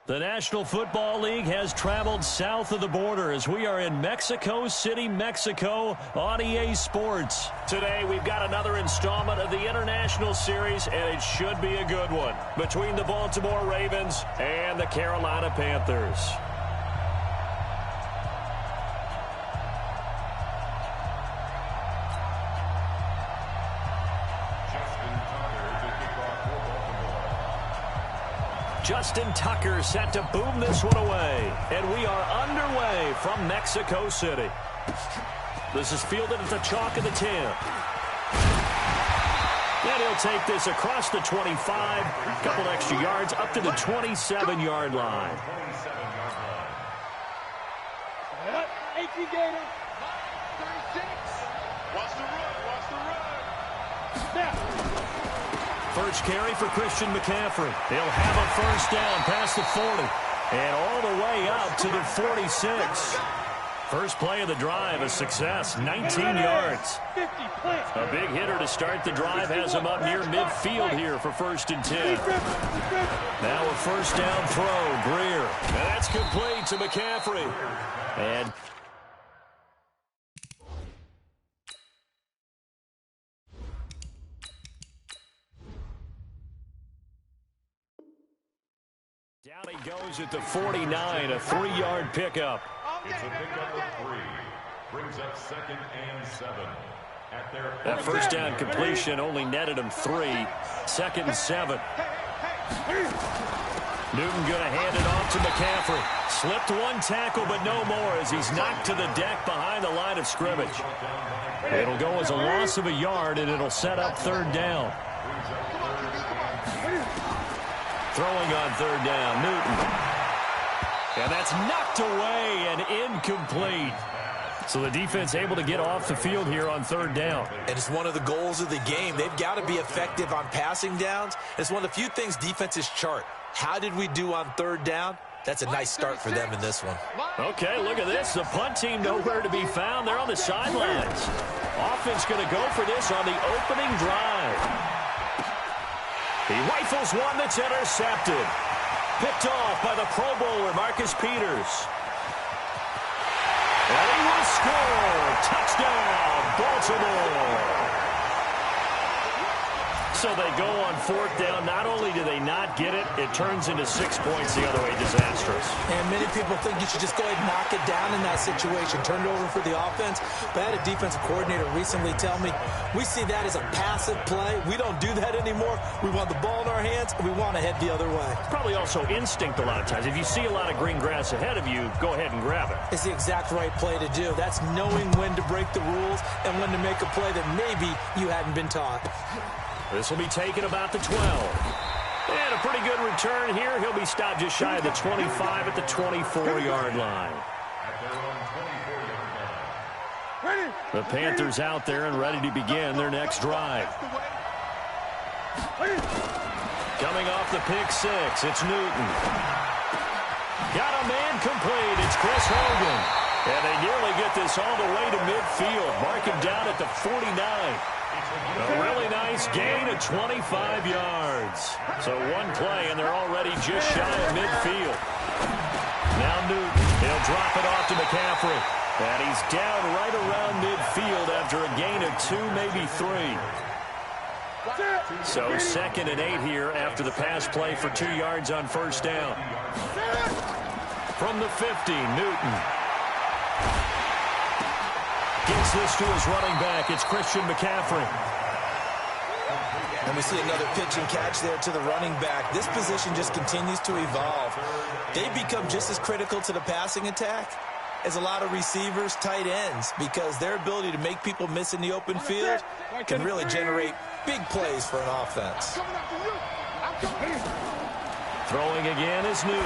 The National Football League has traveled south of the border as we are in Mexico City, Mexico on EA Sports. Today we've got another installment of the International Series, and it should be a good one between the Baltimore Ravens and the Carolina Panthers. Justin Tucker set to boom this one away. And we are underway from Mexico City. This is fielded at the chalk of the 10. And he'll take this across the 25. A couple extra yards up to the 27-yard line. First carry for Christian McCaffrey. He'll have a first down past the 40. And all the way up to the 46. First play of the drive, a success, 19 yards. A big hitter to start the drive has him up near midfield here for 1st and 10. Now a first down throw, Greer. And that's complete to McCaffrey. And down he goes at the 49, a 3-yard pickup. It's a pickup of 3. Brings up 2nd and 7. That first down completion only netted him 3. 2nd and 7. Newton going to hand it off to McCaffrey. Slipped one tackle, but no more as he's knocked to the deck behind the line of scrimmage. It'll go as a loss of a yard, and it'll set up 3rd down. Throwing on 3rd down, Newton. And that's knocked away and incomplete. So the defense able to get off the field here on 3rd down. And it's one of the goals of the game. They've got to be effective on passing downs. It's one of the few things defenses chart. How did we do on 3rd down? That's a nice start for them in this one. Okay, look at this. The punt team nowhere to be found. They're on the sidelines. Offense going to go for this on the opening drive. He rifles one that's intercepted. Picked off by the Pro Bowler, Marcus Peters. And he will score. Touchdown, Baltimore. So they go on 4th down. Not only do they not get it, it turns into 6 points the other way. Disastrous. And many people think you should just go ahead and knock it down in that situation. Turn it over for the offense. But I had a defensive coordinator recently tell me, we see that as a passive play. We don't do that anymore. We want the ball in our hands, and we want to head the other way. Probably also instinct a lot of times. If you see a lot of green grass ahead of you, go ahead and grab it. It's the exact right play to do. That's knowing when to break the rules and when to make a play that maybe you hadn't been taught. This will be taken about the 12. And a pretty good return here. He'll be stopped just shy of the 25 at the 24-yard line. The Panthers out there and ready to begin their next drive. Coming off the pick 6, it's Newton. Got a man complete. It's Chris Hogan. And they nearly get this all the way to midfield. Mark him down at the 49. A really nice gain of 25 yards. So one play, and they're already just shy of midfield. Now Newton. He'll drop it off to McCaffrey. And he's down right around midfield after a gain of 2, maybe 3. So 2nd and 8 here after the pass play for 2 yards on 1st down. From the 50, Newton. Gets this to his running back. It's Christian McCaffrey. And we see another pitch and catch there to the running back. This position just continues to evolve. They become just as critical to the passing attack as a lot of receivers, tight ends, because their ability to make people miss in the open field can really generate big plays for an offense. Throwing again is Newton.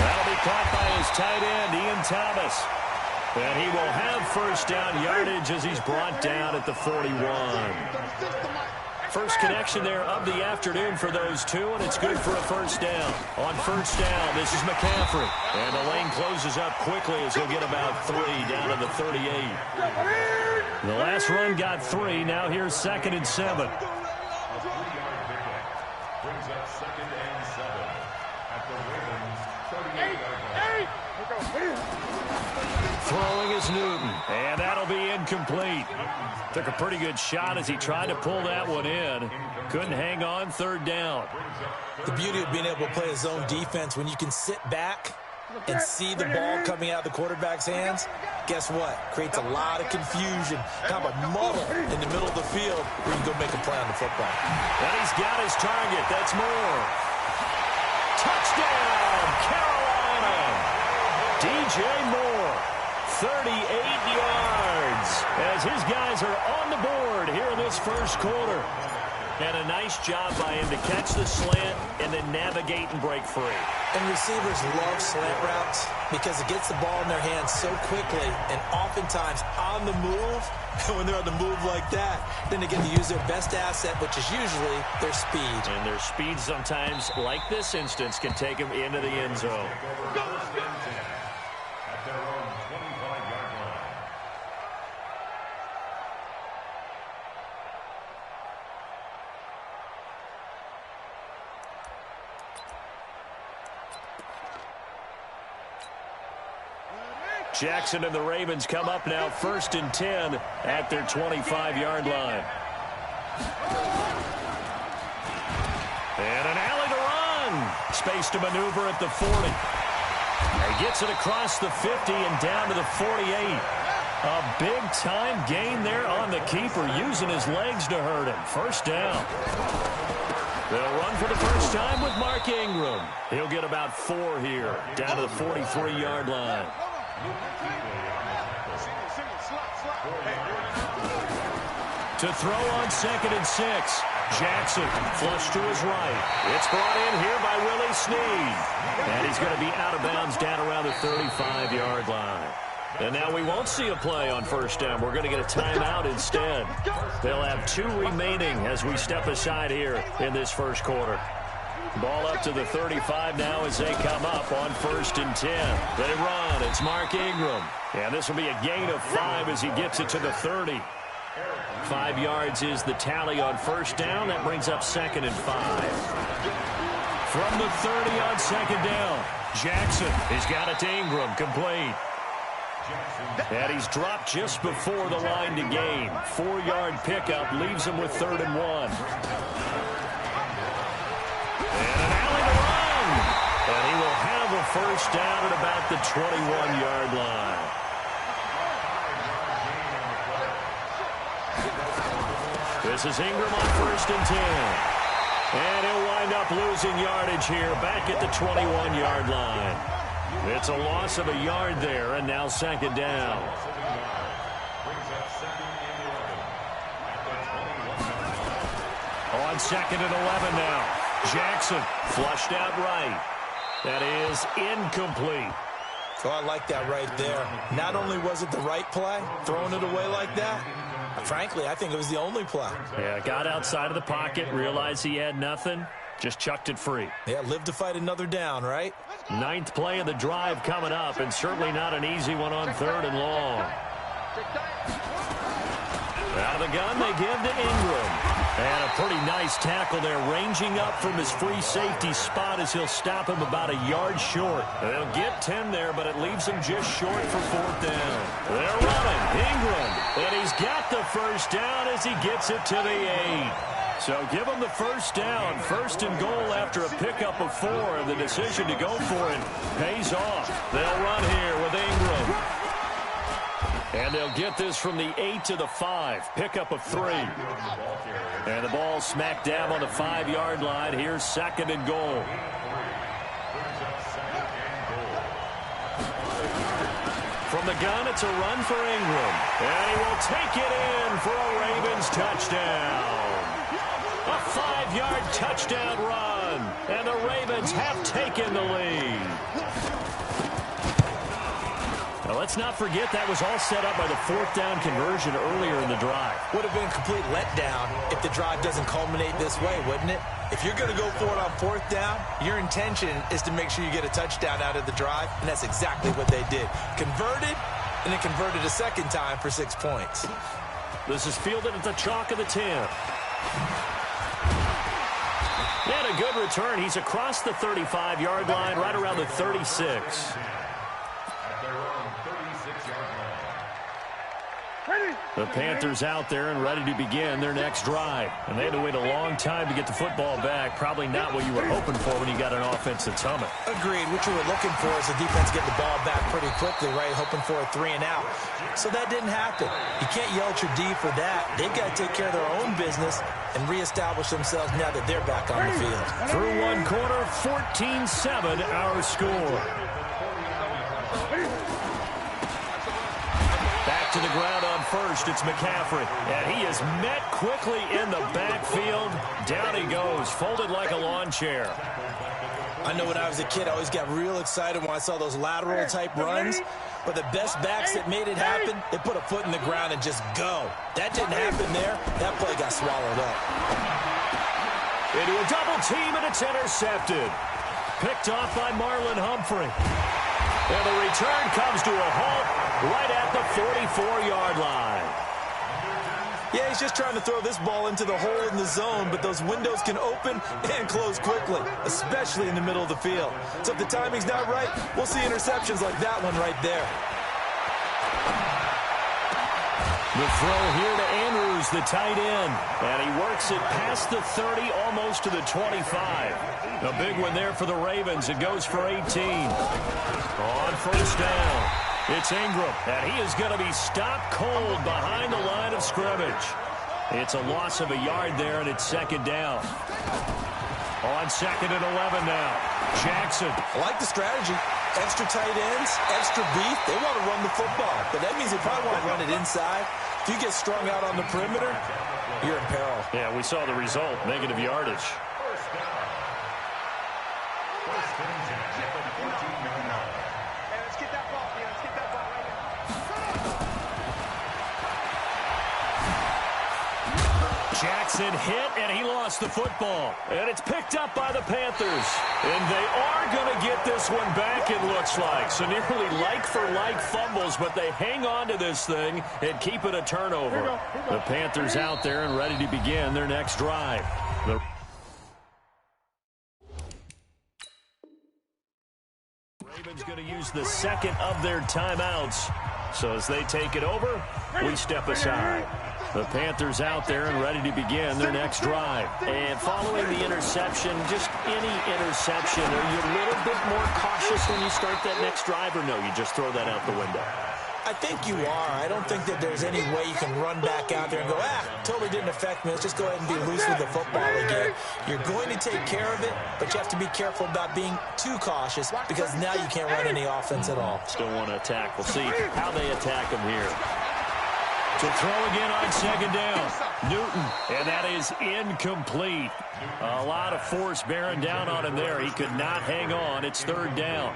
That'll be caught by his tight end, Ian Thomas. And he will have 1st down yardage as he's brought down at the 41. First connection there of the afternoon for those two, and it's good for a 1st down. On 1st down, this is McCaffrey. And the lane closes up quickly as he'll get about 3 down to the 38. The last run got 3. Now here's 2nd and 7. Brings up 2nd and 7 at the Throwing is Newton, and that'll be incomplete. Took a pretty good shot as he tried to pull that one in. Couldn't hang on third down. The beauty of being able to play a zone defense when you can sit back and see the ball coming out of the quarterback's hands, guess what? Creates a lot of confusion, kind of a muddle in the middle of the field where you can go make a play on the football. And he's got his target. That's Moore. Touchdown, Carolina. DJ Moore, 38 yards, as his guys are on the board here in this first quarter. And a nice job by him to catch the slant and then navigate and break free. And receivers love slant routes because it gets the ball in their hands so quickly and oftentimes on the move. And when they're on the move like that, then they get to use their best asset, which is usually their speed. And their speed sometimes, like this instance, can take them into the end zone. Jackson and the Ravens come up now 1st and 10 at their 25-yard line. And an alley to run. Space to maneuver at the 40. He gets it across the 50 and down to the 48. A big-time gain there on the keeper, using his legs to hurt him. First down. They'll run for the first time with Mark Ingram. He'll get about 4 here, down to the 43-yard line. To throw on 2nd and 6. Jackson flush to his right. It's brought in here by Willie Snead. And he's going to be out of bounds down around the 35-yard line. And now we won't see a play on first down. We're going to get a timeout instead. They'll have 2 remaining as we step aside here in this first quarter. Ball up to the 35 now as they come up on 1st and 10. They run. It's Mark Ingram. And this will be a gain of 5 as he gets it to the 30. 5 yards is the tally on first down. That brings up 2nd and 5. From the 30 on 2nd down, Jackson has got it to Ingram, complete. And he's dropped just before the line to gain. 4-yard pickup leaves him with 3rd and 1. And an alley to run. And he will have a first down at about the 21-yard line. This is Ingram on 1st and 10. And he'll wind up losing yardage here back at the 21-yard line. It's a loss of a yard there, and now 2nd down. On 2nd and 11 now. Jackson flushed out right. That is incomplete. So I like that right there. Not only was it the right play, throwing it away like that, frankly, I think it was the only play. Yeah, got outside of the pocket, realized he had nothing, just chucked it free. Yeah, live to fight another down, right? 9th play of the drive coming up, and certainly not an easy one on 3rd and long. Out of the gun, they give to Ingram. And a pretty nice tackle there, ranging up from his free safety spot as he'll stop him about a yard short. They'll get 10 there, but it leaves him just short for 4th down. They're running. Ingram. And he's got the first down as he gets it to the 8. So give him the first down. 1st and goal after a pickup of 4. And the decision to go for it pays off. They'll run here with Ingram. And they'll get this from the 8 to the 5. Pickup of 3. And the ball smack dab on the 5-yard line. Here's 2nd and goal. From the gun, it's a run for Ingram. And he will take it in for a Ravens touchdown. A 5-yard touchdown run. And the Ravens have taken the lead. Now, let's not forget that was all set up by the 4th down conversion earlier in the drive. Would have been a complete letdown if the drive doesn't culminate this way, wouldn't it? If you're going to go for it on 4th down, your intention is to make sure you get a touchdown out of the drive, and that's exactly what they did. Converted, and then converted a 2nd time for 6 points. This is fielded at the chalk of the 10. And a good return. He's across the 35-yard line, right around the 36. The Panthers out there and ready to begin their next drive. And they had to wait a long time to get the football back. Probably not what you were hoping for when you got an offense that's humming. Agreed. What you were looking for is the defense getting the ball back pretty quickly, right? Hoping for a 3 and out. So that didn't happen. You can't yell at your D for that. They've got to take care of their own business and reestablish themselves now that they're back on the field. Through one quarter, 14-7 our score. Back to the ground on first, it's McCaffrey. And he is met quickly in the backfield. Down he goes, folded like a lawn chair. I know when I was a kid, I always got real excited when I saw those lateral-type runs. But the best backs that made it happen, they put a foot in the ground and just go. That didn't happen there. That play got swallowed up. Into a double team, and it's intercepted. Picked off by Marlon Humphrey. And the return comes to a halt right at the 44-yard line. Yeah, he's just trying to throw this ball into the hole in the zone, but those windows can open and close quickly, especially in the middle of the field. So if the timing's not right, we'll see interceptions like that one right there. The throw here to Andrews, the tight end. And he works it past the 30, almost to the 25. A big one there for the Ravens. It goes for 18. On first down, it's Ingram. And he is going to be stopped cold behind the line of scrimmage. It's a loss of a yard there, and it's second down. On second and 11 now. Jackson. I like the strategy. Extra tight ends, extra beef. They want to run the football, but that means they probably want to run it inside. If you get strung out on the perimeter, you're in peril. Yeah, we saw the result, negative yardage. Jackson hit, and he lost the football. And it's picked up by the Panthers. And they are going to get this one back, it looks like. So nearly like-for-like fumbles, but they hang on to this thing and keep it a turnover. The Panthers out there and ready to begin their next drive. The Ravens going to use the second of their timeouts. So as they take it over, we step aside. The Panthers out there and ready to begin their next drive. And following the interception, just any interception, are you a little bit more cautious when you start that next drive, or no, you just throw that out the window? I think you are. I don't think that there's any way you can run back out there and go, totally didn't affect me. Let's just go ahead and be loose with the football again. You're going to take care of it, but you have to be careful about being too cautious because now you can't run any offense at all. Still want to attack. We'll see how they attack them here. To throw again on second down. Newton, and that is incomplete. A lot of force bearing down on him there. He could not hang on. It's third down.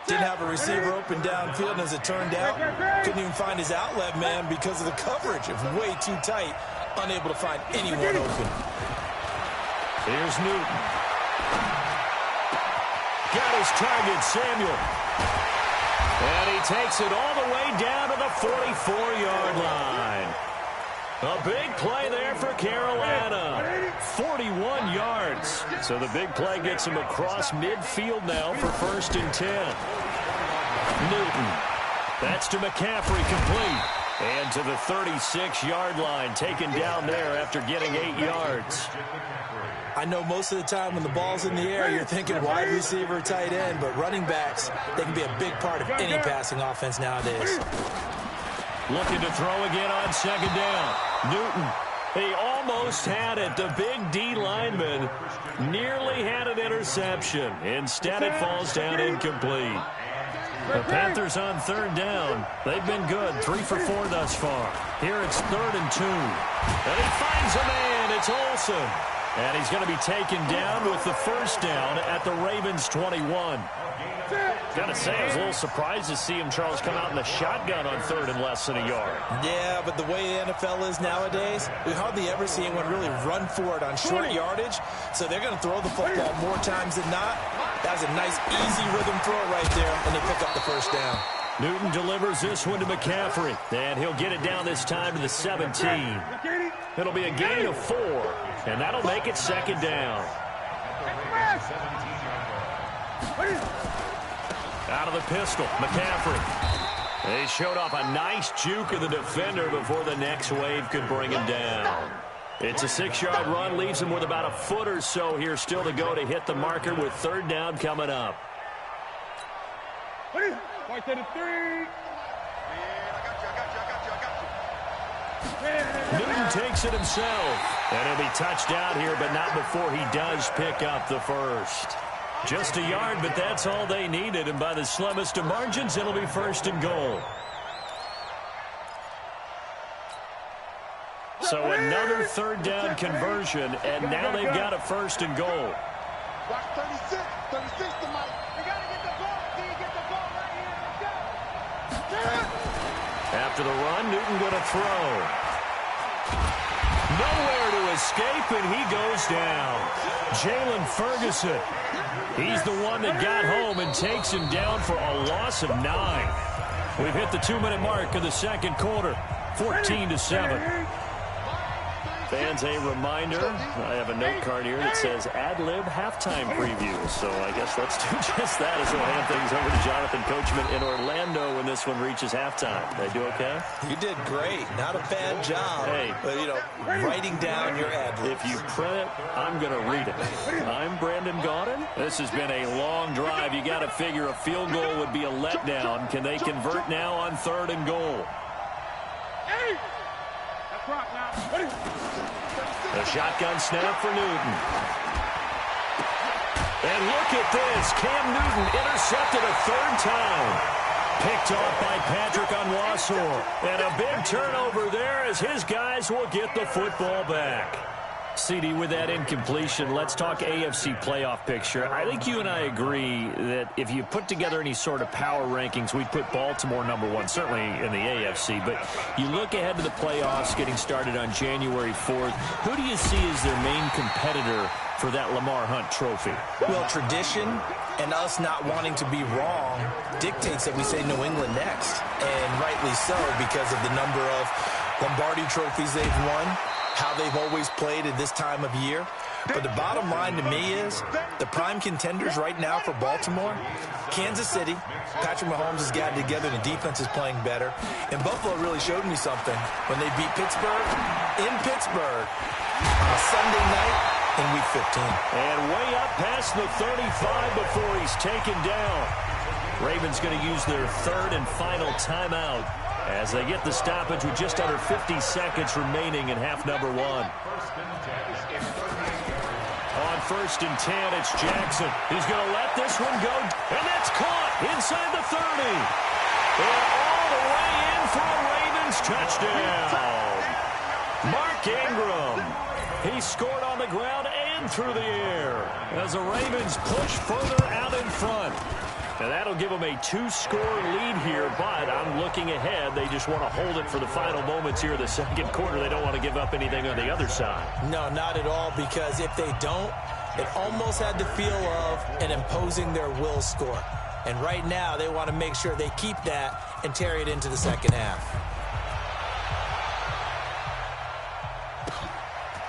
Didn't have a receiver open downfield, and as it turned out, couldn't even find his outlet man because of the coverage. It was way too tight, unable to find anyone open. Here's Newton. Got his target, Samuel. And he takes it all the way down to the 44-yard line. A big play there for Carolina. 41 yards. So the big play gets him across midfield now for first and 10. Newton. That's to McCaffrey, complete. And to the 36-yard line, taken down there after getting 8 yards. I know most of the time when the ball's in the air, you're thinking wide receiver, tight end, but running backs, they can be a big part of any passing offense nowadays. Looking to throw again on second down. Newton, he almost had it. The big D lineman nearly had an interception. Instead, it falls down incomplete. The Panthers on third down. They've been good, 3 for 4 thus far. Here it's 3rd and 2. And he finds a man. It's Olsen. And he's going to be taken down with the first down at the Ravens 21. Got to say, I was a little surprised to see him, Charles, come out in the shotgun on 3rd and less than a yard. Yeah, but the way the NFL is nowadays, we hardly ever see anyone really run for it on short yardage. So they're going to throw the football more times than not. That was a nice, easy rhythm throw right there, and they pick up the first down. Newton delivers this one to McCaffrey, and he'll get it down this time to the 17. It'll be a gain of 4, and that'll make it second down. Out of the pistol, McCaffrey. They showed off a nice juke of the defender before the next wave could bring him down. It's a 6-yard run, leaves him with about a foot or so here still to go to hit the marker with third down coming up. Point to the 3. Newton takes it himself. And he'll be touched out here, but not before he does pick up the first. Just a yard, but that's all they needed. And by the slimmest of margins, it'll be first and goal. So another third down conversion, and now they've got a first and goal. Watch 36 to Mike. You got to get the ball. Can you get the ball right here? Let's go. After the run, Newton going to throw. Nowhere to escape, and he goes down. Jalen Ferguson. He's the one that got home and takes him down for a loss of 9. We've hit the 2-minute mark of the second quarter, 14-7. Fans, a reminder, I have a note card here that says ad-lib halftime preview. So I guess let's do just that as we'll hand things over to Jonathan Coachman in Orlando when this one reaches halftime. Did I do okay? You did great. Not a bad job. Hey. But, writing down your ad-libs. If you print it, I'm going to read it. I'm Brandon Gaudin. This has been a long drive. You got to figure a field goal would be a letdown. Can they convert now on third and goal? A shotgun snap for Newton. And look at this. Cam Newton intercepted a third time. Picked off by Patrick Onwuasor. And a big turnover there as his guys will get the football back. CD, with that incompletion, let's talk AFC playoff picture. I think you and I agree that if you put together any sort of power rankings, we'd put Baltimore #1, certainly in the AFC. But you look ahead to the playoffs getting started on January 4th. Who do you see as their main competitor for that Lamar Hunt trophy? Well, tradition and us not wanting to be wrong dictates that we say New England next. And rightly so, because of the number of Lombardi trophies they've won, how they've always played at this time of year. But the bottom line to me is the prime contenders right now for Baltimore, Kansas City. Patrick Mahomes has gotten together. The defense is playing better. And Buffalo really showed me something when they beat Pittsburgh in Pittsburgh on a Sunday night in Week 15. And way up past the 35 before he's taken down. Ravens going to use their third and final timeout as they get the stoppage with just under 50 seconds remaining in half number 1. On first and 10, it's Jackson. He's going to let this one go, and that's caught inside the 30. And all the way in for a Ravens touchdown. Mark Ingram. He scored on the ground and through the air as the Ravens push further out in front. And that'll give them a 2-score lead here, but I'm looking ahead. They just want to hold it for the final moments here of the second quarter. They don't want to give up anything on the other side. No, not at all, because if they don't, it almost had the feel of an imposing their will score. And right now, they want to make sure they keep that and carry it into the second half.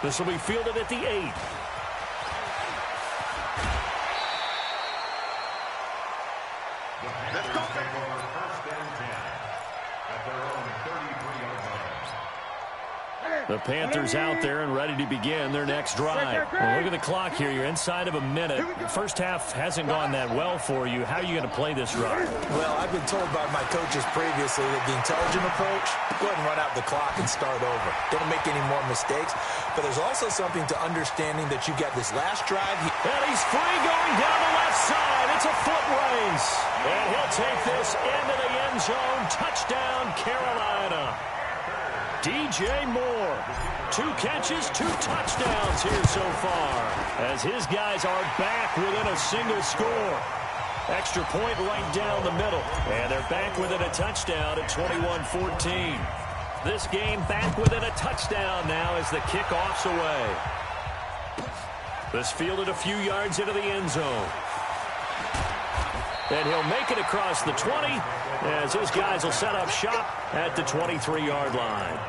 This will be fielded at the 8. Let's go. First and 10 at their own 33-yard line. The Panthers out there and ready to begin their next drive. Well, look at the clock here. You're inside of a minute. First half hasn't gone that well for you. How are you going to play this run? Well, I've been told by my coaches previously that the intelligent approach, go ahead and run out the clock and start over. Don't make any more mistakes. But there's also something to understanding that you got this last drive. And he's free going down the left side. It's a foot race. And he'll take this into the end zone. Touchdown, Carolina. DJ Moore, 2 catches, 2 touchdowns here so far, as his guys are back within a single score. Extra point right down the middle, and they're back within a touchdown at 21-14. This game back within a touchdown now as the kickoff's away. This fielded a few yards into the end zone. And he'll make it across the 20 as his guys will set up shop at the 23-yard line.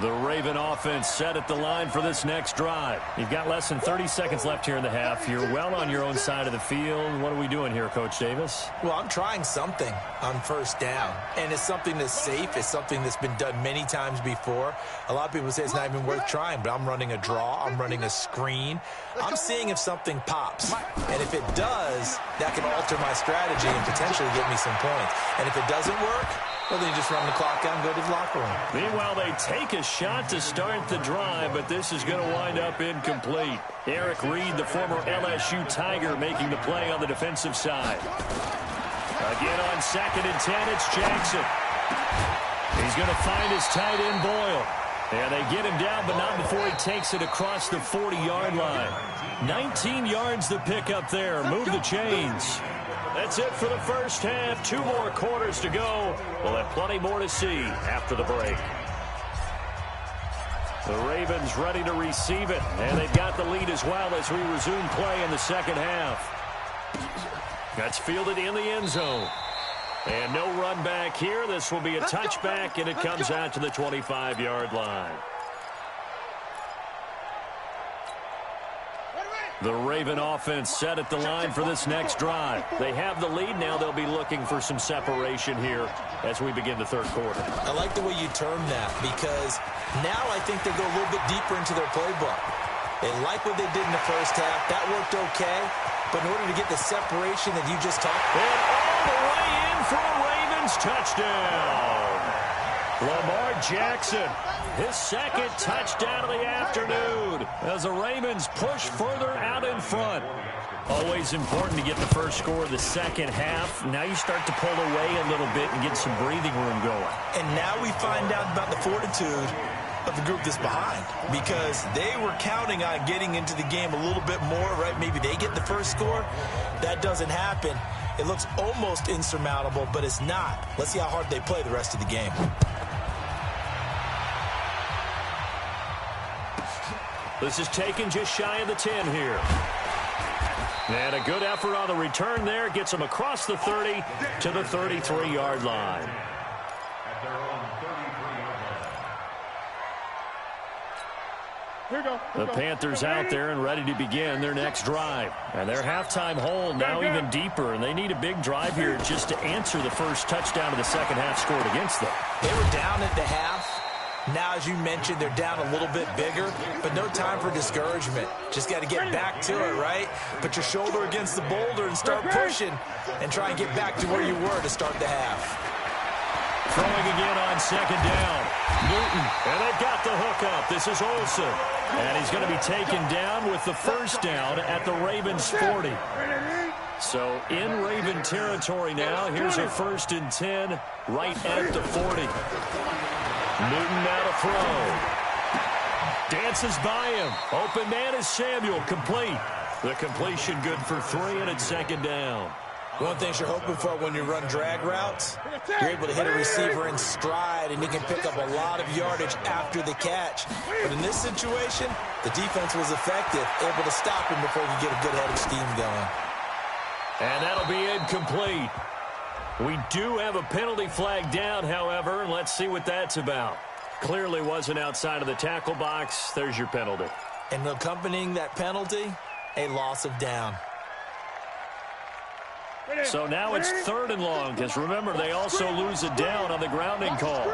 The Raven offense set at the line for this next drive. You've got less than 30 seconds left here in the half. You're well on your own side of the field. What are we doing here, Coach Davis? Well, I'm trying something on first down, and it's something that's safe. It's something that's been done many times before. A lot of people say it's not even worth trying, but I'm running a draw. I'm running a screen. I'm seeing if something pops, and if it does, that can alter my strategy and potentially get me some points. And if it doesn't work, well, then you just run the clock out and go to the locker room. Meanwhile, they take a shot to start the drive, but this is going to wind up incomplete. Eric Reed, the former LSU Tiger, making the play on the defensive side. Again on 2nd and 10, it's Jackson. He's going to find his tight end, Boyle. And they get him down, but not before he takes it across the 40-yard line. 19 yards to pick up there. Move the chains. That's it for the first half. 2 more quarters to go. We'll have plenty more to see after the break. The Ravens ready to receive it, and they've got the lead as well as we resume play in the second half. That's fielded in the end zone. And no run back here. This will be a touchback, and it comes out to the 25-yard line. The Raven offense set at the line for this next drive. They have the lead. Now they'll be looking for some separation here as we begin the third quarter. I like the way you term that, because now I think they go a little bit deeper into their playbook. They like what they did in the first half. That worked okay. But in order to get the separation that you just talked about. And all the way in for a Ravens touchdown. Lamar Jackson, his second touchdown of the afternoon as the Ravens push further out in front. Always important to get the first score of the second half. Now you start to pull away a little bit and get some breathing room going. And now we find out about the fortitude of the group that's behind, because they were counting on getting into the game a little bit more, right? Maybe they get the first score. That doesn't happen. It looks almost insurmountable, but it's not. Let's see how hard they play the rest of the game. This is taken just shy of the 10 here. And a good effort on the return there. Gets them across the 30 to the 33-yard line. The Panthers out there and ready to begin their next drive. And their halftime hole now even deeper. And they need a big drive here just to answer the first touchdown of the second half scored against them. They were down at the half. Now, as you mentioned, they're down a little bit bigger, but no time for discouragement. Just got to get back to it, right? Put your shoulder against the boulder and start pushing and try and get back to where you were to start the half. Throwing again on 2nd down. Newton, and they've got the hook up. This is Olsen. And he's going to be taken down with the first down at the Ravens 40. So in Raven territory now. Here's a 1st and 10 right at the 40. Newton now to throw. Dances by him. Open man is Samuel. Complete. The completion good for 3, and it's 2nd down. One thing you're hoping for when you run drag routes, you're able to hit a receiver in stride, and he can pick up a lot of yardage after the catch. But in this situation, the defense was effective, able to stop him before he could get a good head of steam going. And that'll be incomplete. We do have a penalty flag down, however, and let's see what that's about. Clearly wasn't outside of the tackle box. There's your penalty. And accompanying that penalty, a loss of down. So now it's 3rd and long, because remember, they also lose a down on the grounding call.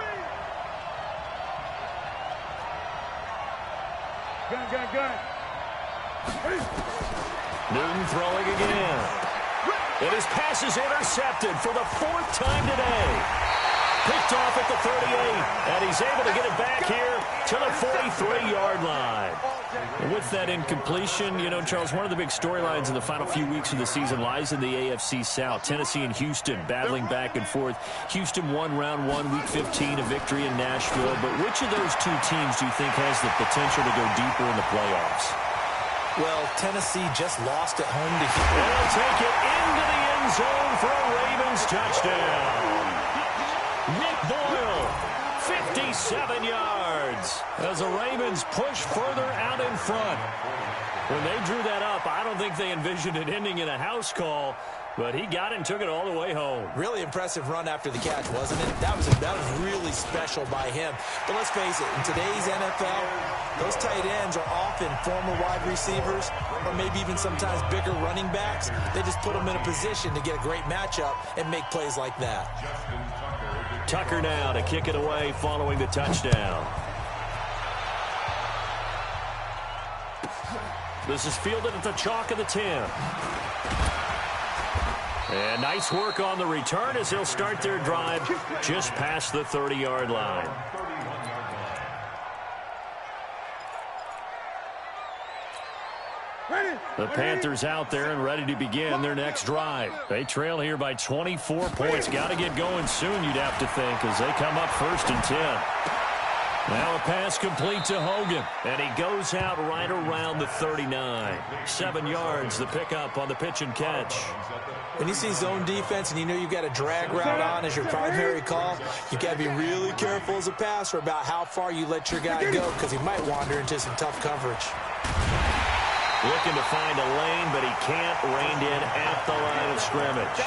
Newton throwing again. And his pass is intercepted for the 4th time today. Picked off at the 38, and he's able to get it back here to the 43-yard line. And with that incompletion, you know, Charles, one of the big storylines in the final few weeks of the season lies in the AFC South. Tennessee and Houston battling back and forth. Houston won round 1, week 15, a victory in Nashville. But which of those two teams do you think has the potential to go deeper in the playoffs? Well, Tennessee just lost at home to Houston. They'll take it into the end zone for a Ravens touchdown. Nick Boyle, 57 yards as the Ravens push further out in front. When they drew that up, I don't think they envisioned it ending in a house call, but he got it and took it all the way home. Really impressive run after the catch, wasn't it? That was really special by him. But let's face it, in today's NFL, those tight ends are often former wide receivers or maybe even sometimes bigger running backs. They just put them in a position to get a great matchup and make plays like that. Tucker now to kick it away following the touchdown. This is fielded at the chalk of the 10. And nice work on the return as he'll start their drive just past the 30-yard line. The Panthers out there and ready to begin their next drive. They trail here by 24 points. Got to get going soon, you'd have to think, as they come up 1st and 10. Now a pass complete to Hogan, and he goes out right around the 39. 7 yards, the pickup on the pitch and catch. When you see zone defense and you know you've got a drag route on as your primary call, you got to be really careful as a passer about how far you let your guy go because he might wander into some tough coverage. Looking to find a lane, but he can't rein in at the line of scrimmage.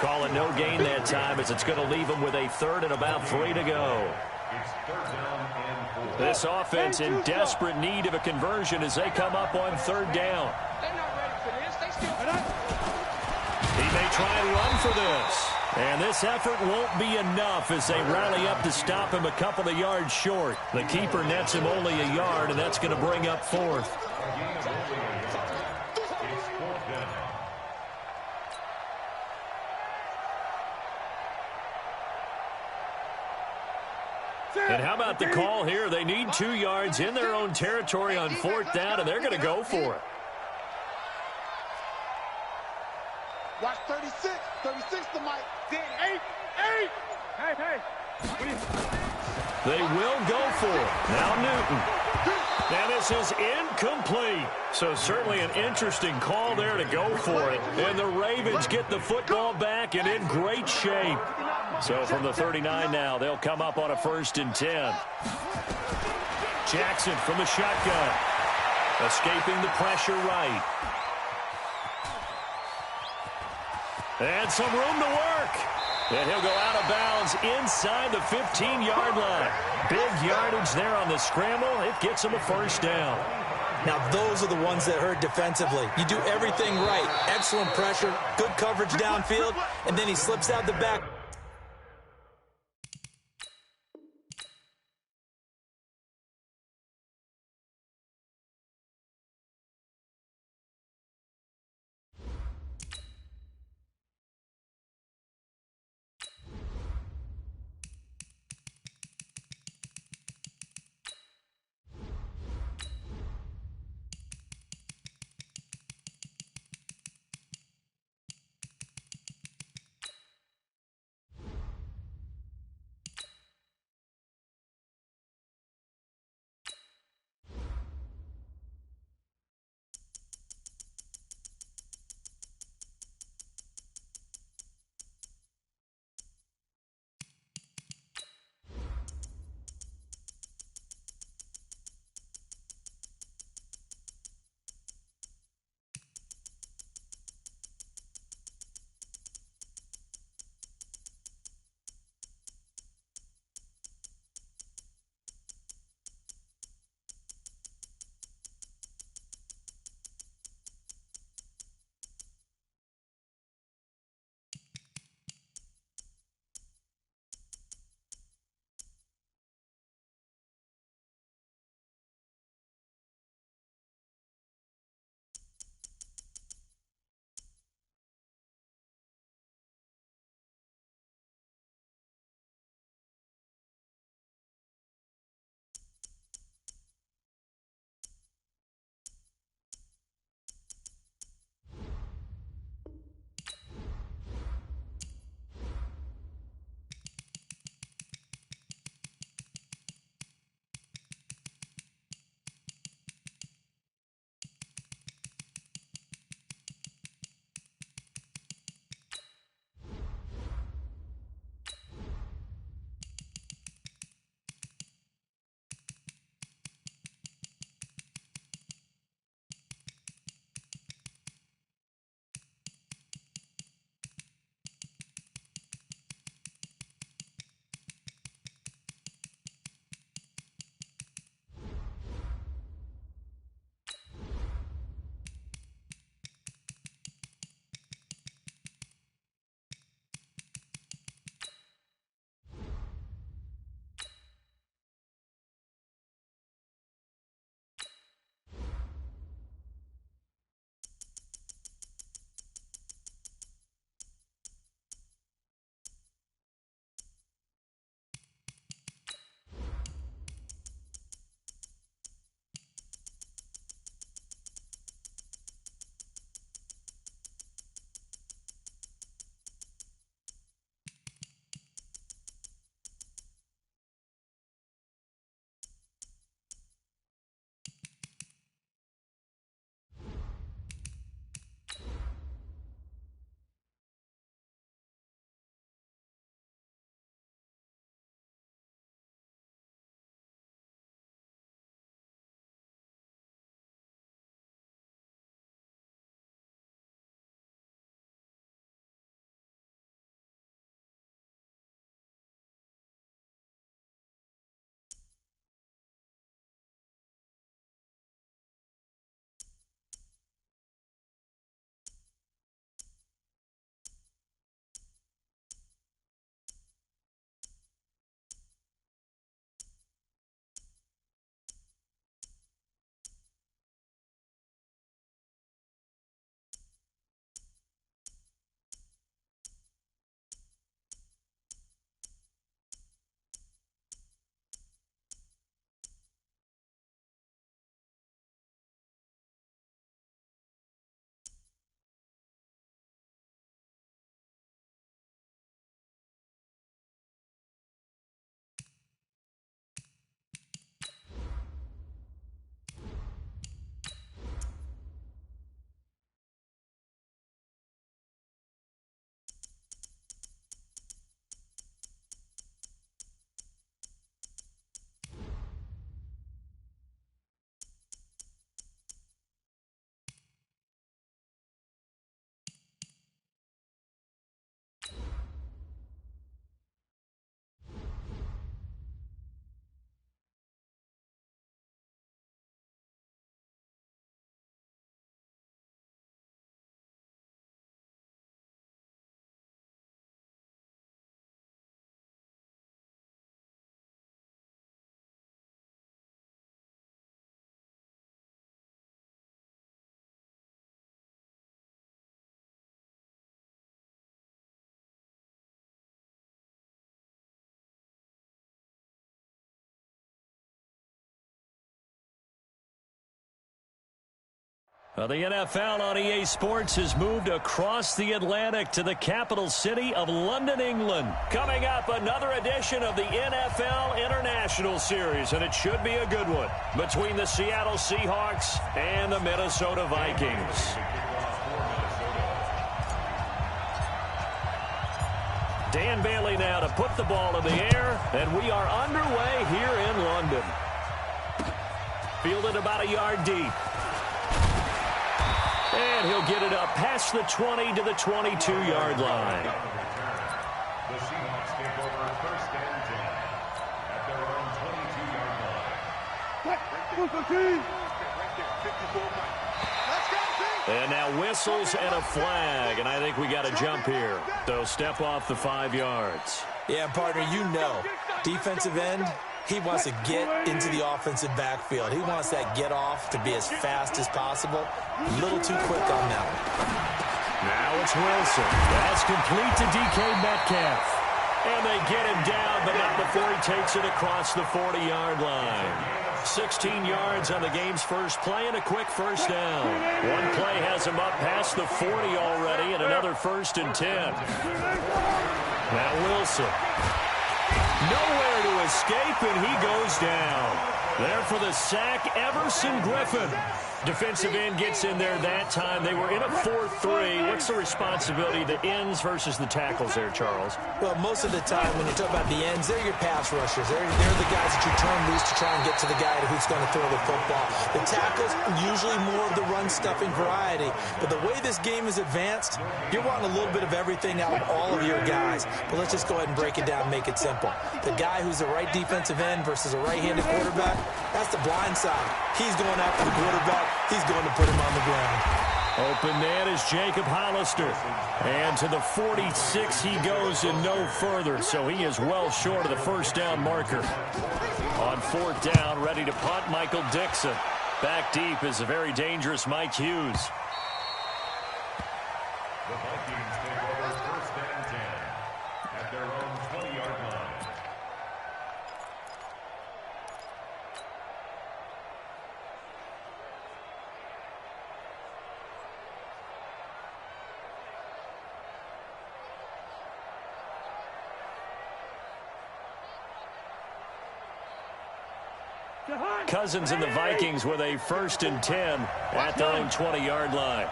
Call it no gain that time as it's going to leave him with a 3rd and about 3 to go. This offense in desperate need of a conversion as they come up on 3rd down. He may try and run for this. And this effort won't be enough as they rally up to stop him a couple of yards short. The keeper nets him only a yard, and that's going to bring up 4th. And how about the call here? They need 2 yards in their own territory on 4th down, and they're going to go for it. Watch 36. 36 to Mike. 8. Hey. They will go for it. Now Newton. And this is incomplete. So certainly an interesting call there to go for it. And the Ravens get the football back and in great shape. So from the 39 now, they'll come up on a 1st and 10. Jackson from the shotgun. Escaping the pressure right. And some room to work. And he'll go out of bounds inside the 15-yard line. Big yardage there on the scramble. It gets him a 1st down. Now, those are the ones that hurt defensively. You do everything right. Excellent pressure, good coverage downfield, and then he slips out the back. Well, the NFL on EA Sports has moved across the Atlantic to the capital city of London, England. Coming up, another edition of the NFL International Series, and it should be a good one, between the Seattle Seahawks and the Minnesota Vikings. Dan Bailey now to put the ball in the air, and we are underway here in London. Fielded about a yard deep. And he'll get it up past the 20 to the 22-yard line. The Seahawks take over first and 10 at their own 22-yard line. And now whistles and a flag, and I think we got a jump here. So step off the 5 yards. Yeah, partner, you know, defensive end, he wants to get into the offensive backfield. He wants that get off to be as fast as possible. A little too quick on that one. Now it's Wilson. That's complete to DK Metcalf. And they get him down, but not before he takes it across the 40-yard line. 16 yards on the game's first play and a quick first down. One play has him up past the 40 already, and another 1st and 10. Now Wilson. Nowhere to escape, and he goes down. There for the sack, Everson Griffin. Defensive end gets in there that time. They were in a 4-3. What's the responsibility, the ends versus the tackles there, Charles? Well, most of the time when you talk about the ends, they're your pass rushers. They're the guys that you turn loose to try and get to the guy who's going to throw the football. The tackles, usually more of the run-stuffing variety. But the way this game is advanced, you're wanting a little bit of everything out of all of your guys. But let's just go ahead and break it down and make it simple. The guy who's the right defensive end versus a right-handed quarterback, that's the blind side. He's going after the quarterback. He's going to put him on the ground. Open man is Jacob Hollister. And to the 46 he goes and no further. So he is well short of the first down marker. On 4th down, ready to punt, Michael Dixon. Back deep is a very dangerous Mike Hughes. The Vikings take over first and 10 at their own 20-yard line. Cousins and the Vikings with a 1st and 10 at their own 20-yard line.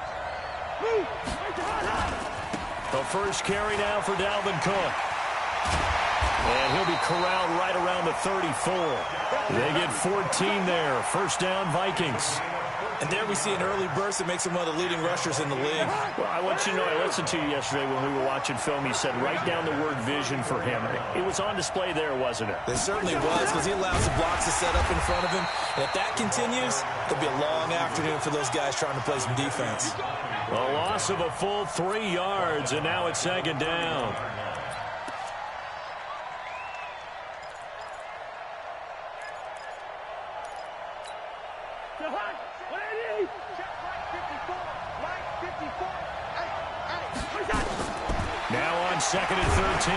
The first carry now for Dalvin Cook. And he'll be corralled right around the 34. They get 14 there. First down, Vikings. And there we see an early burst that makes him one of the leading rushers in the league. Well, I want you to know, I listened to you yesterday when we were watching film. You said write down the word vision for him. It was on display there, wasn't it? It certainly was, because he allows the blocks to set up in front of him. And if that continues, it'll be a long afternoon for those guys trying to play some defense. A loss of a full 3 yards, and now it's 2nd down. Now on 2nd and 13.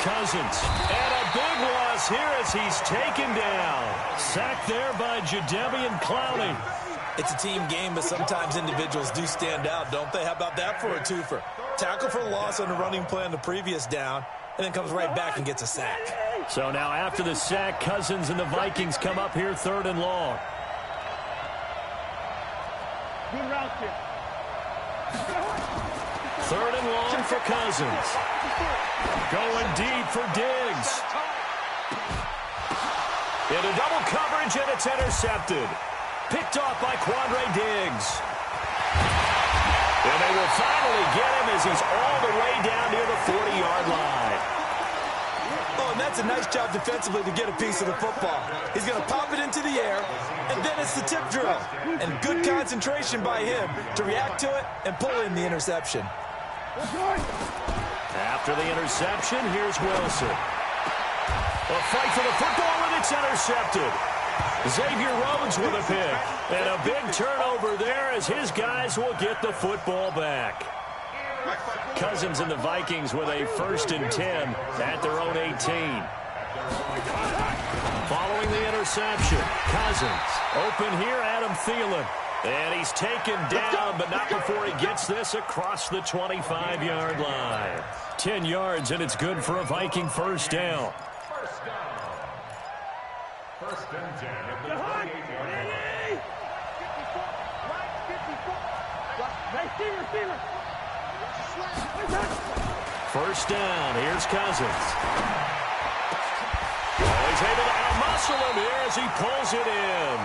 Cousins. And a big loss here as he's taken down. Sacked there by Jadeveon Clowney. It's a team game, but sometimes individuals do stand out, don't they? How about that for a twofer? Tackle for a loss on the running play on the previous down, and then comes right back and gets a sack. So now after the sack, Cousins and the Vikings come up here 3rd and long. Good route here. 3rd and long for Cousins. Going deep for Diggs. Into double coverage, and it's intercepted. Picked off by Quandre Diggs. And they will finally get him as he's all the way down near the 40-yard line. Oh, and that's a nice job defensively to get a piece of the football. He's going to pop it into the air, and then it's the tip drill. And good concentration by him to react to it and pull in the interception. After the interception, here's Wilson. A fight for the football, and it's intercepted. Xavier Rhodes with a pick. And a big turnover there as his guys will get the football back. Cousins and the Vikings with a 1st and 10 at their own 18. Following the interception, Cousins. Open here, Adam Thielen. And he's taken down, but not before he gets this across the 25-yard line. 10 yards, and it's good for a Viking first down. First and 10 at the 28-yard line. First down. Here's Cousins. Oh, he's able to out-muscle him here as he pulls it in.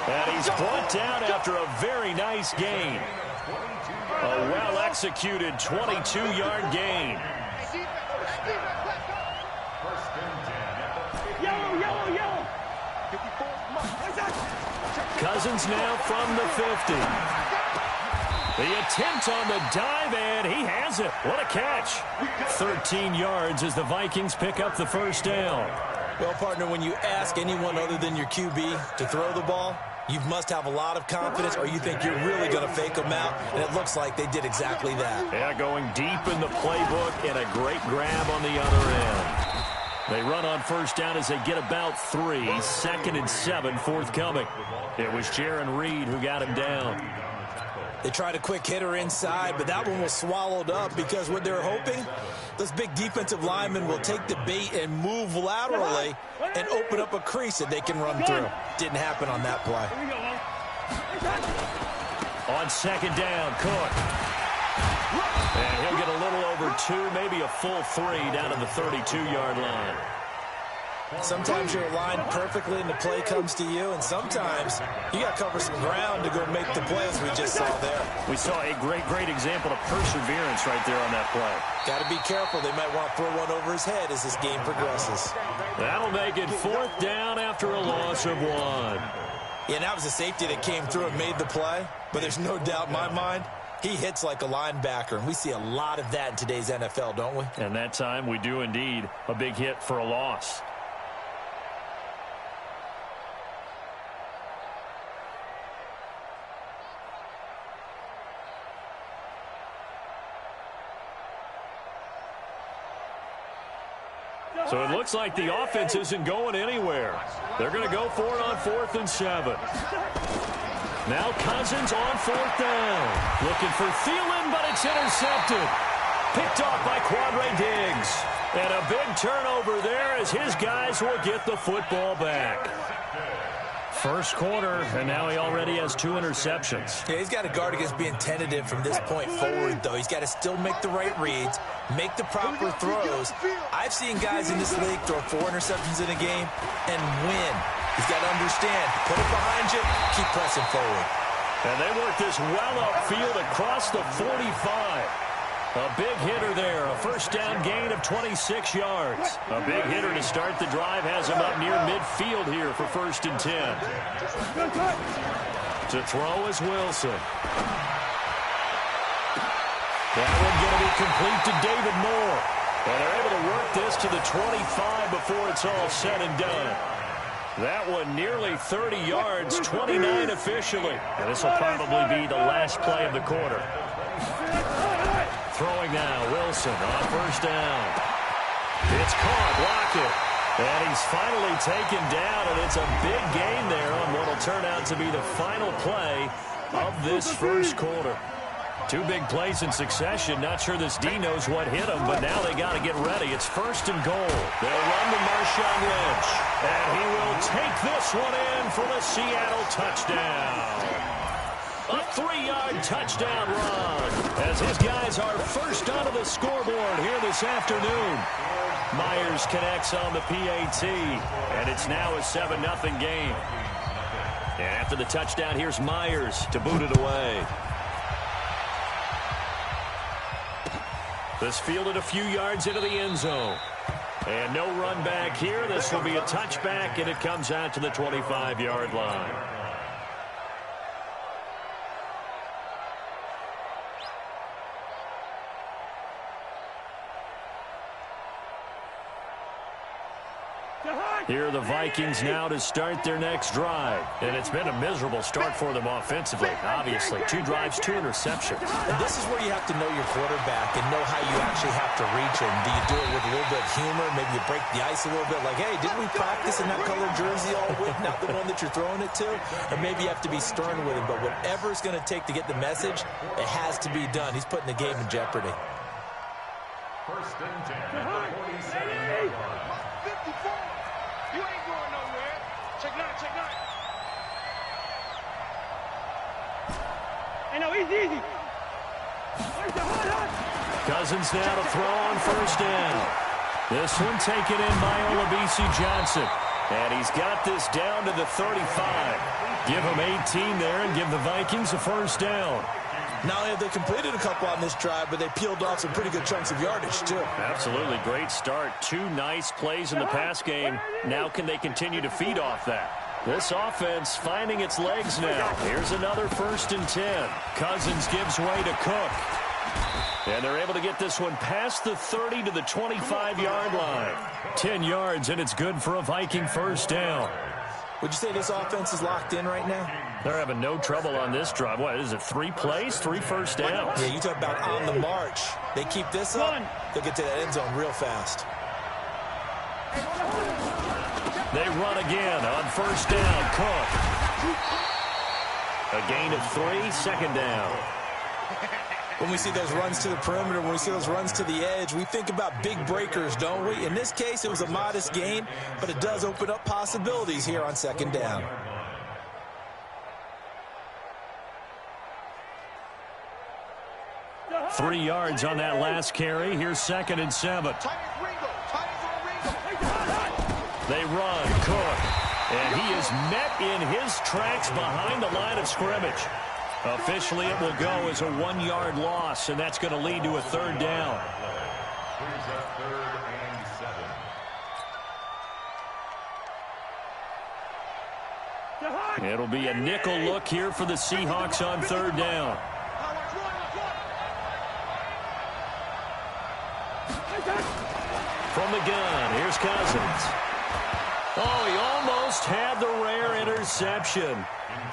And he's brought down after a very nice gain. A well-executed 22-yard gain. Cousins now from the 50. The attempt on the dive, and he has it. What a catch. 13 yards as the Vikings pick up the first down. Well, partner, when you ask anyone other than your QB to throw the ball, you must have a lot of confidence, or you think you're really going to fake them out, and it looks like they did exactly that. Yeah, going deep in the playbook, and a great grab on the other end. They run on first down as they get about 3. 2nd and 7 forthcoming. It was Jaron Reed who got him down. They tried a quick hitter inside, but that one was swallowed up because what they're hoping, those big defensive linemen will take the bait and move laterally and open up a crease that they can run through. Didn't happen on that play. On second down, Cook. And he'll get a little over 2, maybe a full 3 down to the 32-yard line. Sometimes you're aligned perfectly and the play comes to you, and sometimes you got to cover some ground to go make the plays we just saw there. We saw a great example of perseverance right there on that play. Got to be careful. They might want to throw one over his head as this game progresses. That'll make it 4th down after a loss of 1. Yeah, that was a safety that came through and made the play, but there's no doubt in my mind he hits like a linebacker, and we see a lot of that in today's NFL, don't we? And that time we do indeed. A big hit for a loss. So it looks like the offense isn't going anywhere. They're going to go for it on 4th and 7. Now Cousins on 4th down. Looking for Thielen, but it's intercepted. Picked off by Quandre Diggs. And a big turnover there as his guys will get the football back. First quarter, and now he already has 2 interceptions. Yeah, he's got to guard against being tentative from this point forward, though. He's got to still make the right reads, make the proper throws. I've seen guys in this league throw 4 interceptions in a game and win. He's got to understand, put it behind you, keep pressing forward. And they work this well upfield across the 45. A big hitter there, a first down gain of 26 yards. A big hitter to start the drive has him up near midfield here for 1st and 10. To throw is Wilson. That one going to be complete to David Moore. And they're able to work this to the 25 before it's all said and done. That one nearly 30 yards, 29 officially. And this will probably be the last play of the quarter. Throwing now, Wilson on first down. It's caught, Lockett. And he's finally taken down, and it's a big gain there on what will turn out to be the final play of this first quarter. 2 big plays in succession. Not sure this D knows what hit him, but now they got to get ready. It's 1st and goal. They'll run to Marshawn Lynch, and he will take this one in for the Seattle touchdown. A 3-yard touchdown run as his guys are first onto the scoreboard here this afternoon. Myers connects on the PAT, and it's now a 7-0 game. And after the touchdown, here's Myers to boot it away. This fielded a few yards into the end zone. And no run back here. This will be a touchback, and it comes out to the 25-yard line. Here are the Vikings now to start their next drive. And it's been a miserable start for them offensively, obviously. 2 drives, 2 interceptions. And this is where you have to know your quarterback and know how you actually have to reach him. Do you do it with a little bit of humor? Maybe you break the ice a little bit like, hey, didn't we practice in that colored jersey all week, not the one that you're throwing it to? Or maybe you have to be stern with him. But whatever it's going to take to get the message, it has to be done. He's putting the game in jeopardy. First and 10 at the 47-yard line. 54. You ain't going nowhere. Check 9, check 9. Hey, no, easy. Cousins now to throw on first down. This one taken in by Olabisi Johnson. And he's got this down to the 35. Give him 18 there and give the Vikings a first down. Not only have they completed a couple on this drive, but they peeled off some pretty good chunks of yardage, too. Absolutely. Great start. 2 nice plays in the pass game. Now can they continue to feed off that? This offense finding its legs now. Here's another first and 10. Cousins gives way to Cook. And they're able to get this one past the 30 to the 25-yard line. 10 yards, and it's good for a Viking first down. Would you say this offense is locked in right now? They're having no trouble on this drive. What is it, 3 plays, 3 first downs? Yeah, you talk about on the march. They keep this up, they'll get to that end zone real fast. They run again on first down. Cook. A gain of 3, second down. When we see those runs to the perimeter, when we see those runs to the edge, we think about big breakers, don't we? In this case, it was a modest gain, but it does open up possibilities here on second down. Three yards on that last carry. Here's second and 7. They run. Cook. And he is met in his tracks behind the line of scrimmage. Officially, it will go as a 1-yard loss, and that's going to lead to a third down. Brings up 3rd and 7. It'll be a nickel look here for the Seahawks on third down. From the gun, here's Cousins. Oh, he almost had the rare interception.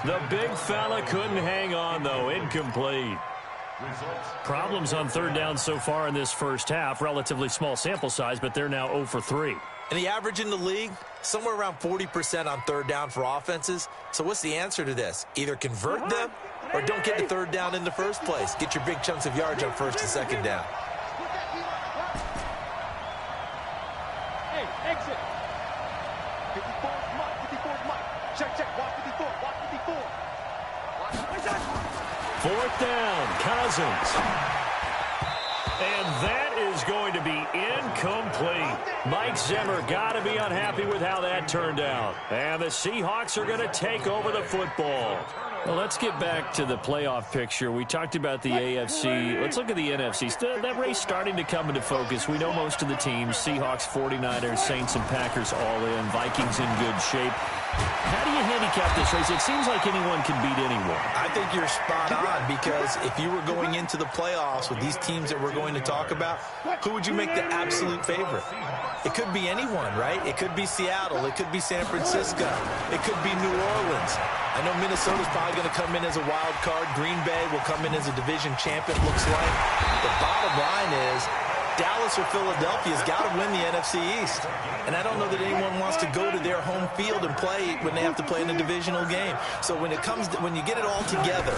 The big fella couldn't hang on, though. Incomplete. Problems on third down so far in this first half. Relatively small sample size, but they're now 0 for 3. And the average in the league, somewhere around 40% on third down for offenses. So what's the answer to this? Either convert them or don't get the third down in the first place. Get your big chunks of yards on first and second down. Hey, exit. 54 is Mike. 54 is Mike. Check. Watch 54. Watch 54. Fourth down, Cousins. And that is going to be incomplete. Mike Zimmer got to be unhappy with how that turned out. And the Seahawks are going to take over the football. Well, let's get back to the playoff picture. We talked about the AFC. Let's look at the NFC. That race starting to come into focus. We know most of the teams. Seahawks, 49ers, Saints, and Packers all in. Vikings in good shape. How do you handicap this race? It seems like anyone can beat anyone. I think you're spot on, because if you were going into the playoffs with these teams that we're going to talk about, who would you make the absolute favorite? It could be anyone, right? It could be Seattle. It could be San Francisco. It could be New Orleans. I know Minnesota's probably going to come in as a wild card. Green Bay will come in as a division champ, it looks like. The bottom line is Dallas or Philadelphia's got to win the NFC East. And I don't know that anyone wants to go to their home field and play when they have to play in a divisional game. So when you get it all together,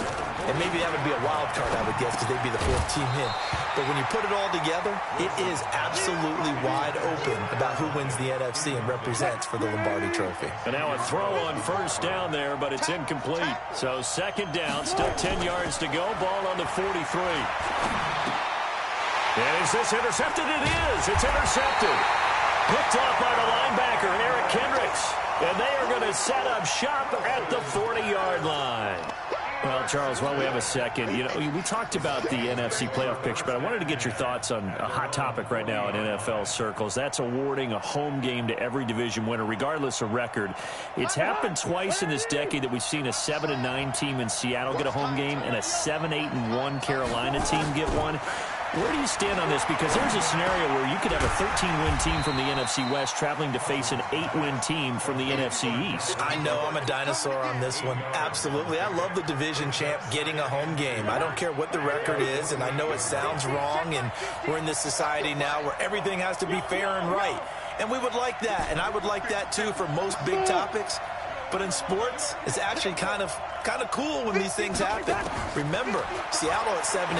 and maybe that would be a wild card, I would guess, because they'd be the 4th team in. But when you put it all together, it is absolutely wide open about who wins the NFC and represents for the Lombardi Trophy. And now a throw on first down there, but it's incomplete. So second down, still 10 yards to go. Ball on the 43. And is this intercepted? It is. It's intercepted. Picked off by the linebacker, Eric Kendricks. And they are going to set up shop at the 40-yard line. Well, Charles, while we have a second, we talked about the NFC playoff picture, but I wanted to get your thoughts on a hot topic right now in NFL circles. That's awarding a home game to every division winner, regardless of record. It's happened twice in this decade that we've seen a 7-9 team in Seattle get a home game and a 7-8-1 Carolina team get one. Where do you stand on this? Because there's a scenario where you could have a 13-win team from the NFC West traveling to face an 8-win team from the NFC East. I know I'm a dinosaur on this one. Absolutely. I love the division champ getting a home game. I don't care what the record is, and I know it sounds wrong, and we're in this society now where everything has to be fair and right. And we would like that, and I would like that too for most big topics. But in sports, it's actually kind of cool when these things happen. Remember, Seattle at 7-9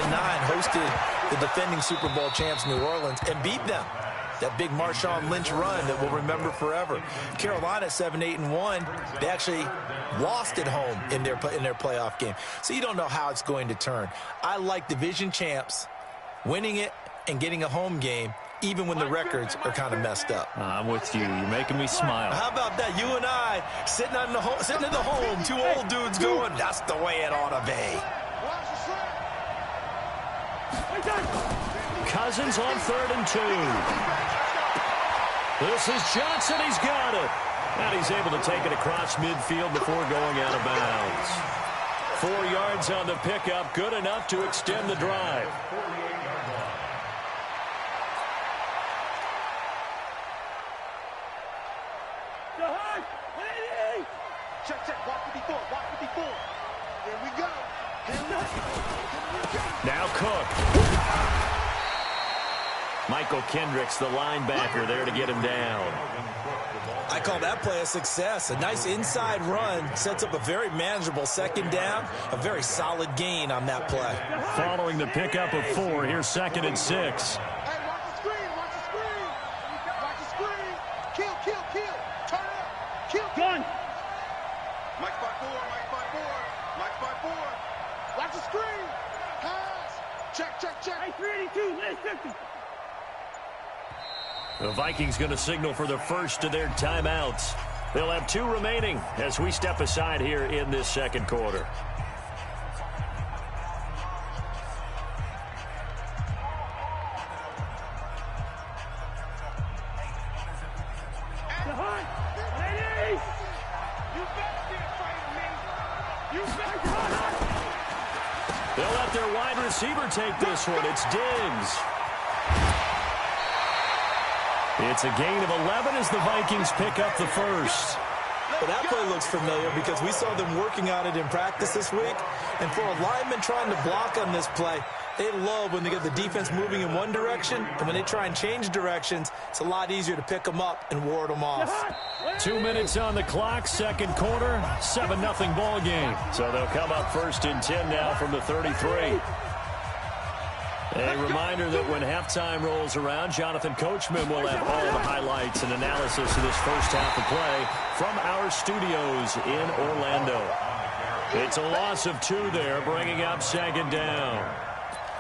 hosted the defending Super Bowl champs New Orleans and beat them. That big Marshawn Lynch run that we'll remember forever. Carolina at 7-8-1, they actually lost at home in their playoff game. So you don't know how it's going to turn. I like division champs winning it and getting a home game, even when the records are kind of messed up. I'm with you. You're making me smile. How about that? You and I sitting at the home, two old dudes going, that's the way it ought to be. Cousins on 3rd and 2. This is Johnson. He's got it. And he's able to take it across midfield before going out of bounds. 4 yards on the pickup. Good enough to extend the drive. Check. Watch 54. Here we go. Now Cook. Michael Kendricks, the linebacker, there to get him down. I call that play a success. A nice inside run sets up a very manageable 2nd down. A very solid gain on that play. Following the pickup of 4, here's 2nd and 6. Hey, watch the screen. Watch the screen. Kill. Turn up. Kill. Gun. Mike 5-4. Watch the screen. Pass. Check. Hey, 382. Let's check it. The Vikings going to signal for the first of their timeouts. They'll have 2 remaining as we step aside here in this 2nd quarter. They'll let their wide receiver take this one. It's Diggs. It's a gain of 11 as the Vikings pick up the first. But that play looks familiar because we saw them working on it in practice this week. And for a lineman trying to block on this play, they love when they get the defense moving in one direction. And when they try and change directions, it's a lot easier to pick them up and ward them off. 2 minutes on the clock, 2nd quarter, 7-0 ball game. So they'll come up 1st and 10 now from the 33. A reminder that when halftime rolls around, Jonathan Coachman will have all the highlights and analysis of this first half of play from our studios in Orlando. It's a loss of 2 there, bringing up 2nd down.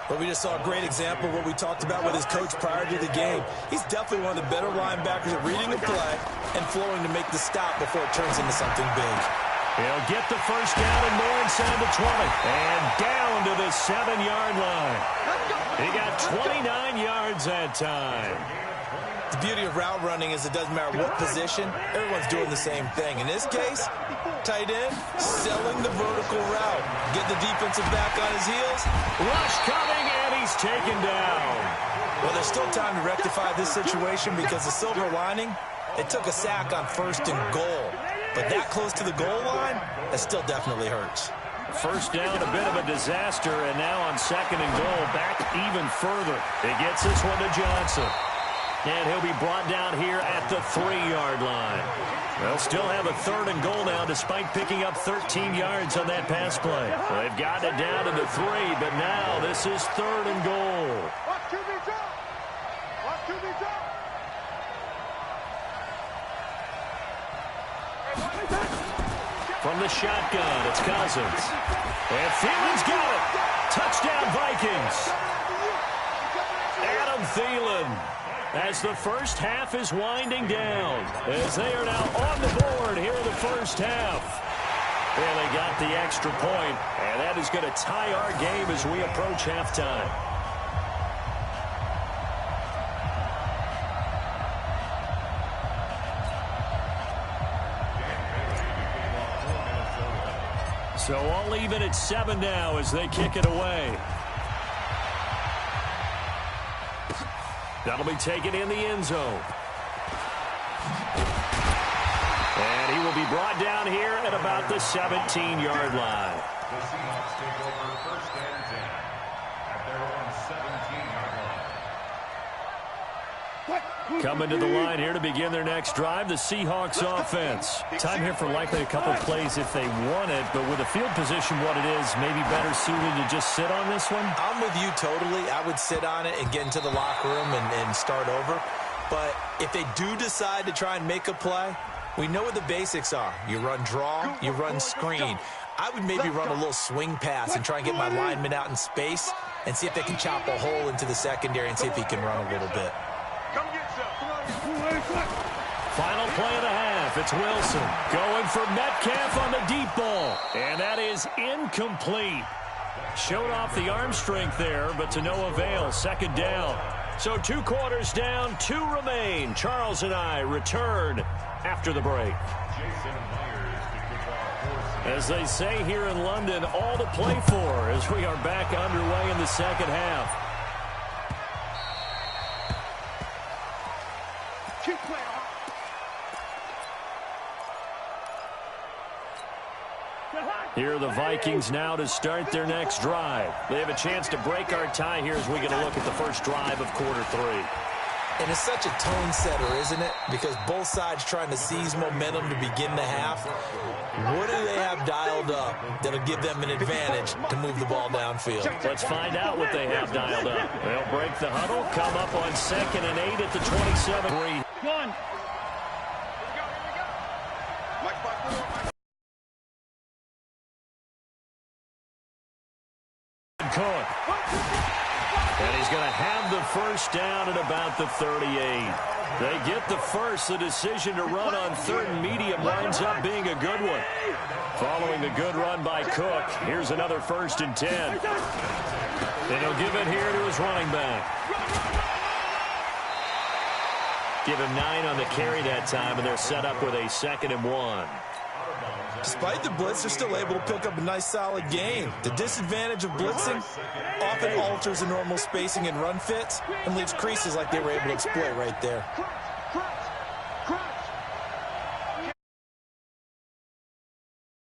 But we just saw a great example of what we talked about with his coach prior to the game. He's definitely one of the better linebackers at reading the play and flowing to make the stop before it turns into something big. He'll get the first down and more inside the 20. And down to the 7-yard line. He got 29 yards that time. The beauty of route running is it doesn't matter what position. Everyone's doing the same thing. In this case, tight end, selling the vertical route. Get the defensive back on his heels. Rush coming, and he's taken down. Well, there's still time to rectify this situation because the silver lining, it took a sack on 1st and goal. But that close to the goal line, that still definitely hurts. First down, a bit of a disaster, and now on 2nd and goal, back even further. He gets this one to Johnson. And he'll be brought down here at the 3-yard line. They'll still have a 3rd and goal now despite picking up 13 yards on that pass play. Well, they've gotten it down to the 3, but now this is 3rd and goal. Watch QB jump. Watch QB jump. From the shotgun, it's Cousins. And Thielen's got it. Touchdown, Vikings. Adam Thielen, as the first half is winding down, as they are now on the board here in the first half. And they got the extra point, and that is going to tie our game as we approach halftime. So all even at 7 now as they kick it away. That'll be taken in the end zone. And he will be brought down here at about the 17-yard line. The Seahawks take over first and 10 at their own 17-yard line. Coming to the line here to begin their next drive, the Seahawks offense. Time here for likely a couple plays if they want it, but with the field position what it is, maybe better suited to just sit on this one? I'm with you totally. I would sit on it and get into the locker room and start over. But if they do decide to try and make a play, we know what the basics are. You run draw, you run screen. I would maybe run a little swing pass and try and get my lineman out in space and see if they can chop a hole into the secondary and see if he can run a little bit. Final play of the half. It's Wilson going for Metcalf on the deep ball. And that is incomplete. Showed off the arm strength there, but to no avail. Second down. So 2 quarters down, 2 remain. Charles and I return after the break. As they say here in London, all to play for as we are back underway in the second half. Here are the Vikings now to start their next drive. They have a chance to break our tie here as we get a look at the first drive of quarter 3. And it's such a tone setter, isn't it? Because both sides trying to seize momentum to begin the half. What do they have dialed up that'll give them an advantage to move the ball downfield? Let's find out what they have dialed up. They'll break the huddle, come up on 2nd and 8 at the 27. Gun. Cook. And he's going to have the first down at about the 38. They get the first. The decision to run on 3rd and medium winds up being a good one. Following the good run by Cook, here's another 1st and 10. And he'll give it here to his running back. Give him 9 on the carry that time, and they're set up with a 2nd and 1. Despite the blitz, they're still able to pick up a nice, solid gain. The disadvantage of blitzing often alters the normal spacing and run fits and leaves creases like they were able to exploit right there.